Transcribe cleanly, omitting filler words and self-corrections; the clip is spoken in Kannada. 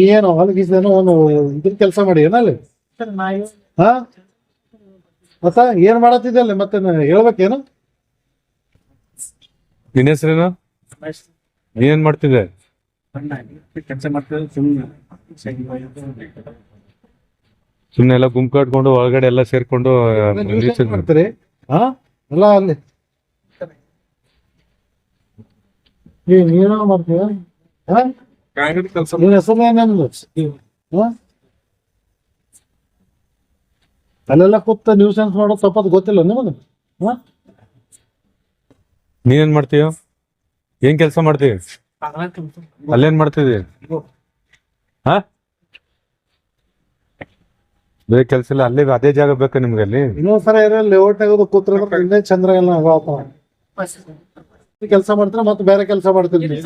ಏನು ಹೊಲಗಿದ್ದೇನೋ ಒಂದು ಇದ್ರ ಕೆಲಸ ಮಾಡಿ ಏನಲ್ಲಿ ಹಾ ಮತ್ತ ಏನ್ ಮಾಡತ್ತಿದ್ದಲ್ಲಿ ಮತ್ತೆ ಹೇಳ್ಬೇಕೇನು? ನಿನ್ನ ಹೆಸರೇನು? ನೀನೇನ್ ಮಾಡ್ತಿದ್ದೆ? ಕೆಲಸ ಮಾಡ್ತಿದ್ರೆ ಸುಮ್ಮನೆ ಸುಮ್ನೆ ಎಲ್ಲ ಗುಂಪು ಕಟ್ಕೊಂಡು ಒಳಗಡೆ ಎಲ್ಲ ಸೇರ್ಕೊಂಡು ಮಾಡ್ತೀರಿ? ಹಾ ಎಲ್ಲ ಅಲ್ಲಿ ನೀನು ಮಾಡ್ತೀಯ? ಕೆಲಸ ನಿನ್ನ ಹೆಸರು ಏನೇನು? ಹಾ ಅಲ್ಲೆಲ್ಲ ಕೂತ ನ್ಯೂಸೆನ್ಸ್ ಮಾಡೋದು ತಪ್ಪದು ಗೊತ್ತಿಲ್ಲ ನಿಮಗೆ? ಹಾ ನೀನೇನ್ ಮಾಡ್ತೀಯ? ಏನ್ ಕೆಲಸ ಮಾಡ್ತೀವಿ? ಅಲ್ಲೇನ್ ಮಾಡ್ತಿದ್ವಿ? ಹಾ ಬೇರೆ ಕೆಲ್ಸ ಇಲ್ಲ, ಅಲ್ಲಿ ಅದೇ ಜಾಗ ಬೇಕಾ ನಿಮ್ಗೆ? ಅಲ್ಲಿ ಇನ್ನೊಂದ್ಸಲ ಏನಾರ ಲೇಔಟ್ ಆಗೋದು ಕೂತ್ರ ಇನ್ನೇ ಚಂದ್ರ ಎಲ್ಲ ಕೆಲಸ ಮಾಡ್ತಾರೆ ಮತ್ತೆ ಬೇರೆ ಕೆಲಸ ಮಾಡ್ತೀನಿ.